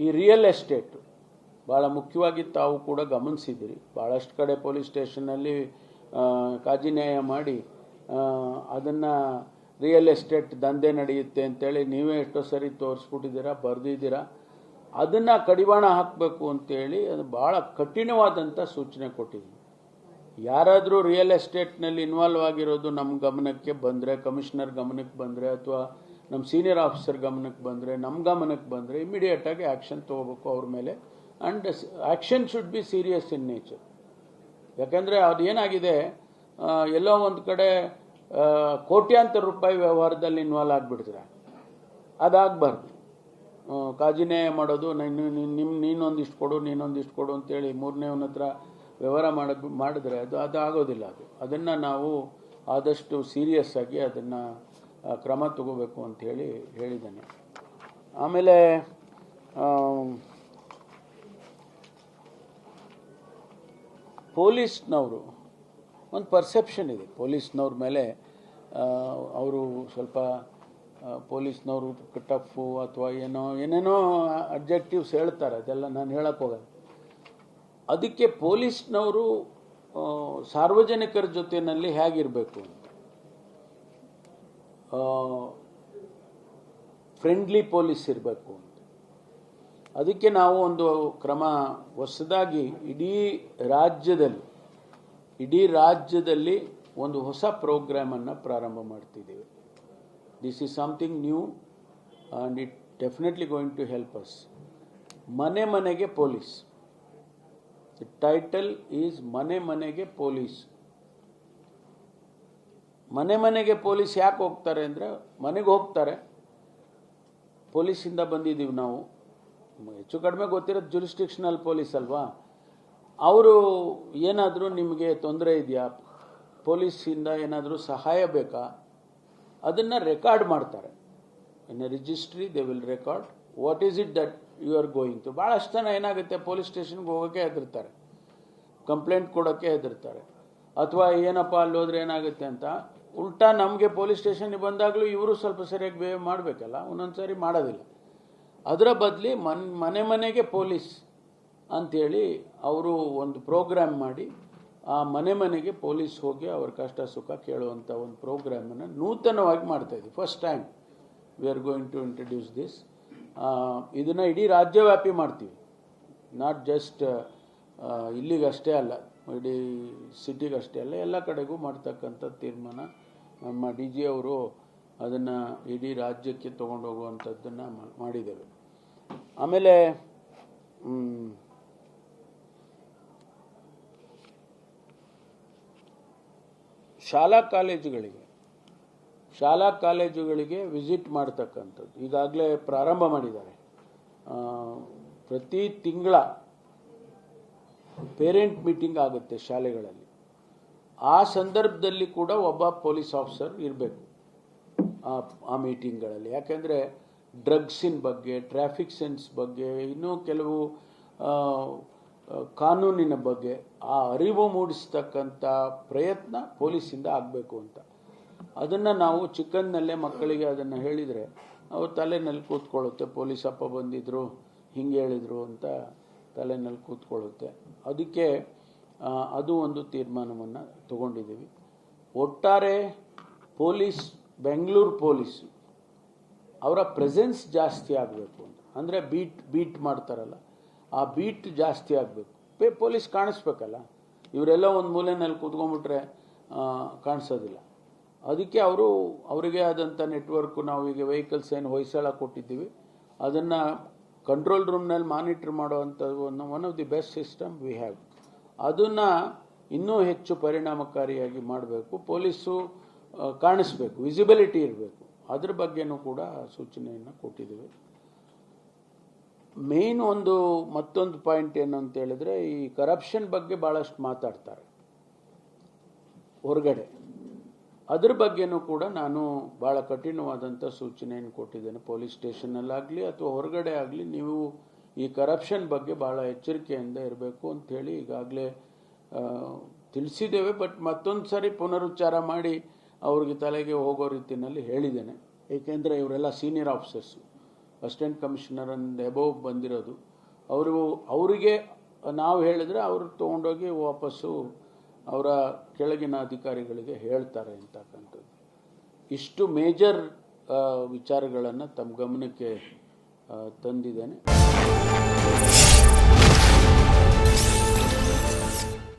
ಈ real estate ಭಾಳ ಮುಖ್ಯವಾಗಿ ತಾವು ಕೂಡ ಗಮನಿಸಿದ್ದೀರಿ. ಭಾಳಷ್ಟು ಕಡೆ ಪೊಲೀಸ್ ಸ್ಟೇಷನ್ನಲ್ಲಿ ಕಾಜಿ ನ್ಯಾಯ ಮಾಡಿ ಅದನ್ನು ರಿಯಲ್ ಎಸ್ಟೇಟ್ ದಂಧೆ ನಡೆಯುತ್ತೆ ಅಂತೇಳಿ ನೀವೇ ಎಷ್ಟೋ ಸರಿ ತೋರಿಸ್ಬಿಟ್ಟಿದ್ದೀರಾ, ಬರೆದಿದ್ದೀರಾ. ಅದನ್ನು ಕಡಿವಾಣ ಹಾಕಬೇಕು ಅಂತೇಳಿ ಅದು ಭಾಳ ಕಠಿಣವಾದಂಥ ಸೂಚನೆ ಕೊಟ್ಟಿದ್ದೀನಿ. ಯಾರಾದರೂ ರಿಯಲ್ ಎಸ್ಟೇಟ್ನಲ್ಲಿ ಇನ್ವಾಲ್ವ್ ಆಗಿರೋದು ನಮ್ಮ ಗಮನಕ್ಕೆ ಬಂದರೆ, ಕಮಿಷನರ್ ಗಮನಕ್ಕೆ ಬಂದರೆ, ಅಥವಾ ನಮ್ಮ ಸೀನಿಯರ್ ಆಫೀಸರ್ ಗಮನಕ್ಕೆ ಬಂದರೆ, ನಮ್ಮ ಗಮನಕ್ಕೆ ಬಂದರೆ ಇಮಿಡಿಯೇಟಾಗಿ ಆ್ಯಕ್ಷನ್ ತೊಗೋಬೇಕು ಅವ್ರ ಮೇಲೆ. And action should be serious in nature. ಯಾಕೆಂದರೆ ಅದು ಏನಾಗಿದೆ, ಎಲ್ಲೋ ಒಂದು ಕಡೆ ಕೋಟ್ಯಾಂತರ ರೂಪಾಯಿ ವ್ಯವಹಾರದಲ್ಲಿ ಇನ್ವಾಲ್ವ್ ಆಗಿಬಿಡ್ತಾರೆ. ಅದಾಗಬಾರ್ದು. ಕಾಜಿನೇ ಮಾಡೋದು, ನೀನೊಂದಿಷ್ಟು ಕೊಡು ನೀನೊಂದಿಷ್ಟು ಕೊಡು ಅಂತೇಳಿ ಮೂರನೇವನ ಹತ್ರ ವ್ಯವಹಾರ ಮಾಡಿದ್ರೆ ಅದು ಆಗೋದಿಲ್ಲ. ಅದನ್ನು ನಾವು ಆದಷ್ಟು ಸೀರಿಯಸ್ ಆಗಿ ಅದನ್ನು ಕ್ರಮ ತಗೋಬೇಕು ಅಂತ ಹೇಳಿದ್ದೇನೆ. ಆಮೇಲೆ ಪೊಲೀಸ್ನವರು ಒಂದು ಪರ್ಸೆಪ್ಷನ್ ಇದೆ ಪೊಲೀಸ್ನವ್ರ ಮೇಲೆ. ಅವರು ಸ್ವಲ್ಪ ಪೊಲೀಸ್ನವರು ಟಫು ಅಥವಾ ಏನೇನೋ ಅಬ್ಜೆಕ್ಟಿವ್ಸ್ ಹೇಳ್ತಾರೆ. ಅದೆಲ್ಲ ನಾನು ಹೇಳಕ್ಕೆ ಹೋಗಲ್ಲ. ಅದಕ್ಕೆ ಪೊಲೀಸ್ನವರು ಸಾರ್ವಜನಿಕರ ಜೊತೆಯಲ್ಲಿ ಹೇಗಿರಬೇಕು, ಫ್ರೆಂಡ್ಲಿ ಪೊಲೀಸ್ ಇರಬೇಕು ಅಂತ. ಅದಕ್ಕೆ ನಾವು ಒಂದು ಕ್ರಮ ಹೊಸದಾಗಿ ಇಡೀ ರಾಜ್ಯದಲ್ಲಿ ಒಂದು ಹೊಸ ಪ್ರೋಗ್ರಾಮನ್ನು ಪ್ರಾರಂಭ ಮಾಡ್ತಿದ್ದೇವೆ. This is something new and it definitely going to help us. ಮನೆ ಮನೆಗೆ ಪೊಲೀಸ್. ದ ಟೈಟಲ್ ಈಸ್ ಮನೆ ಮನೆಗೆ ಪೊಲೀಸ್. ಮನೆ ಮನೆಗೆ ಪೊಲೀಸ್ ಯಾಕೆ ಹೋಗ್ತಾರೆ ಅಂದರೆ, ಮನೆಗೆ ಹೋಗ್ತಾರೆ, ಪೊಲೀಸಿಂದ ಬಂದಿದ್ದೀವಿ ನಾವು, ಹೆಚ್ಚು ಕಡಿಮೆ ಗೊತ್ತಿರೋದು ಜುರಿಸ್ಟಿಕ್ಷನಲ್ ಪೊಲೀಸ್ ಅಲ್ವಾ. ಅವರು ಏನಾದರೂ ನಿಮಗೆ ತೊಂದರೆ ಇದೆಯಾ, ಪೊಲೀಸಿಂದ ಏನಾದರೂ ಸಹಾಯ ಬೇಕಾ, ಅದನ್ನು ರೆಕಾರ್ಡ್ ಮಾಡ್ತಾರೆ. In a registry they will record what is it that you are going to. ಭಾಳಷ್ಟು ಜನ ಏನಾಗುತ್ತೆ, ಪೊಲೀಸ್ ಸ್ಟೇಷನ್ಗೆ ಹೋಗೋಕ್ಕೆ ಹೆದರ್ತಾರೆ, ಕಂಪ್ಲೇಂಟ್ ಕೊಡೋಕ್ಕೆ ಹೆದರ್ತಾರೆ, ಅಥವಾ ಏನಪ್ಪ ಅಲ್ಲಿ ಹೋದ್ರೆ ಏನಾಗುತ್ತೆ ಅಂತ. ಉಲ್ಟಾ ನಮಗೆ ಪೊಲೀಸ್ ಸ್ಟೇಷನ್ಗೆ ಬಂದಾಗಲೂ ಇವರು ಸ್ವಲ್ಪ ಸರಿಯಾಗಿ ಬಿಹೇವ್ ಮಾಡಬೇಕಲ್ಲ, ಒಂದೊಂದು ಸಾರಿ ಮಾಡೋದಿಲ್ಲ. ಅದರ ಬದಲಿ ಮನೆ ಮನೆಗೆ ಪೊಲೀಸ್ ಅಂಥೇಳಿ ಅವರು ಒಂದು ಪ್ರೋಗ್ರಾಮ್ ಮಾಡಿ, ಆ ಮನೆ ಮನೆಗೆ ಪೊಲೀಸ್ ಹೋಗಿ ಅವ್ರ ಕಷ್ಟ ಸುಖ ಕೇಳುವಂಥ ಒಂದು ಪ್ರೋಗ್ರಾಮನ್ನು ನೂತನವಾಗಿ ಮಾಡ್ತಾಯಿದ್ವಿ. First time we are going to introduce this. ಇದನ್ನು ಇಡೀ ರಾಜ್ಯವ್ಯಾಪಿ ಮಾಡ್ತೀವಿ, ನಾಟ್ ಜಸ್ಟ್ ಇಲ್ಲಿಗಷ್ಟೇ ಅಲ್ಲ, ಇಡೀ ಸಿಟಿಗಷ್ಟೇ ಅಲ್ಲ, ಎಲ್ಲ ಕಡೆಗೂ ಮಾಡ್ತಕ್ಕಂಥ ತೀರ್ಮಾನ ನಮ್ಮ ಡಿ ಜಿ ಅವರು ಅದನ್ನು ಇಡೀ ರಾಜ್ಯಕ್ಕೆ ತೊಗೊಂಡು ಹೋಗುವಂಥದ್ದನ್ನು ಮಾಡಿದ್ದೇವೆ. ಆಮೇಲೆ ಶಾಲಾ ಕಾಲೇಜುಗಳಿಗೆ ವಿಸಿಟ್ ಮಾಡ್ತಕ್ಕಂಥದ್ದು ಈಗಾಗಲೇ ಪ್ರಾರಂಭ ಮಾಡಿದ್ದಾರೆ. ಪ್ರತಿ ತಿಂಗಳ ಪೇರೆಂಟ್ ಮೀಟಿಂಗ್ ಆಗುತ್ತೆ ಶಾಲೆಗಳಲ್ಲಿ. ಆ ಸಂದರ್ಭದಲ್ಲಿ ಕೂಡ ಒಬ್ಬ ಪೊಲೀಸ್ ಆಫೀಸರ್ ಇರಬೇಕು ಆ ಮೀಟಿಂಗ್ಗಳಲ್ಲಿ. ಯಾಕೆಂದರೆ ಡ್ರಗ್ಸಿನ ಬಗ್ಗೆ, ಟ್ರಾಫಿಕ್ ಸೆನ್ಸ್ ಬಗ್ಗೆ, ಇನ್ನೂ ಕೆಲವು ಕಾನೂನಿನ ಬಗ್ಗೆ ಆ ಅರಿವು ಮೂಡಿಸ್ತಕ್ಕಂಥ ಪ್ರಯತ್ನ ಪೊಲೀಸಿಂದ ಆಗಬೇಕು ಅಂತ. ಅದನ್ನು ನಾವು ಚಿಕ್ಕಂದಿನಲ್ಲೇ ಮಕ್ಕಳಿಗೆ ಅದನ್ನು ಹೇಳಿದರೆ ಅವ್ರ ತಲೆನಲ್ಲಿ ಕೂತ್ಕೊಳ್ಳುತ್ತೆ. ಪೊಲೀಸಪ್ಪ ಬಂದಿದ್ದರು, ಹಿಂಗೆ ಹೇಳಿದರು ಅಂತ ತಲೆನಲ್ಲಿ ಕೂತ್ಕೊಳ್ಳುತ್ತೆ. ಅದಕ್ಕೆ ಅದು ಒಂದು ತೀರ್ಮಾನವನ್ನು ತಗೊಂಡಿದ್ದೀವಿ. ಒಟ್ಟಾರೆ ಬೆಂಗಳೂರು ಪೊಲೀಸು ಅವರ ಪ್ರೆಸೆನ್ಸ್ ಜಾಸ್ತಿ ಆಗಬೇಕು ಅಂತ. ಅಂದರೆ ಬೀಟ್ ಮಾಡ್ತಾರಲ್ಲ, ಆ ಬೀಟ್ ಜಾಸ್ತಿ ಆಗಬೇಕು. ಪೊಲೀಸ್ ಕಾಣಿಸ್ಬೇಕಲ್ಲ, ಇವರೆಲ್ಲ ಒಂದು ಮೂಲೆಯಲ್ಲಿ ಕೂತ್ಕೊಂಡ್ಬಿಟ್ರೆ ಕಾಣಿಸೋದಿಲ್ಲ. ಅದಕ್ಕೆ ಅವರಿಗೆ ಆದಂಥ ನೆಟ್ವರ್ಕು, ನಾವು ಈಗ ವೆಹಿಕಲ್ಸ್ ಏನು ಹೊಯ್ಸಳ ಕೊಟ್ಟಿದ್ದೀವಿ, ಅದನ್ನು ಕಂಟ್ರೋಲ್ ರೂಮ್ನಲ್ಲಿ ಮಾನಿಟರ್ ಮಾಡುವಂಥದ್ದು one of the best system we have. ಅದನ್ನು ಇನ್ನೂ ಹೆಚ್ಚು ಪರಿಣಾಮಕಾರಿಯಾಗಿ ಮಾಡಬೇಕು. ಪೊಲೀಸು ಕಾಣಿಸ್ಬೇಕು, ವಿಸಿಬಿಲಿಟಿ ಇರಬೇಕು. ಅದ್ರ ಬಗ್ಗೆನೂ ಕೂಡ ಸೂಚನೆಯನ್ನು ಕೊಟ್ಟಿದ್ದೀವಿ. ಮೇನ್ ಮತ್ತೊಂದು ಪಾಯಿಂಟ್ ಏನು ಅಂತ ಹೇಳಿದ್ರೆ, ಈ ಕರಪ್ಷನ್ ಬಗ್ಗೆ ಭಾಳಷ್ಟು ಮಾತಾಡ್ತಾರೆ ಹೊರಗಡೆ. ಅದ್ರ ಬಗ್ಗೆನೂ ಕೂಡ ನಾನು ಭಾಳ ಕಠಿಣವಾದಂಥ ಸೂಚನೆಯನ್ನು ಕೊಟ್ಟಿದ್ದೇನೆ. ಪೊಲೀಸ್ ಸ್ಟೇಷನಲ್ಲಾಗಲಿ ಅಥವಾ ಹೊರಗಡೆ ಆಗಲಿ ನೀವು ಈ ಕರಪ್ಷನ್ ಬಗ್ಗೆ ಭಾಳ ಎಚ್ಚರಿಕೆಯಿಂದ ಇರಬೇಕು ಅಂಥೇಳಿ ಈಗಾಗಲೇ ತಿಳಿಸಿದ್ದೇವೆ. ಬಟ್ ಮತ್ತೊಂದು ಸಾರಿ ಪುನರುಚ್ಚಾರ ಮಾಡಿ ಅವ್ರಿಗೆ ತಲೆಗೆ ಹೋಗೋ ರೀತಿಯಲ್ಲಿ ಹೇಳಿದ್ದೇನೆ. ಏಕೆಂದರೆ ಇವರೆಲ್ಲ senior officers, assistant commissioner and above ಬಂದಿರೋದು. ಅವರಿಗೆ ನಾವು ಹೇಳಿದರೆ ಅವರು ತೊಗೊಂಡೋಗಿ ವಾಪಸ್ಸು ಅವರ ಕೆಳಗಿನ ಅಧಿಕಾರಿಗಳಿಗೆ ಹೇಳ್ತಾರೆ ಅಂತಕ್ಕಂಥದ್ದು. ಇಷ್ಟು ಮೇಜರ್ ವಿಚಾರಗಳನ್ನು ತಮ್ಮ ಗಮನಕ್ಕೆ ತಂದಿದ್ದೇನೆ.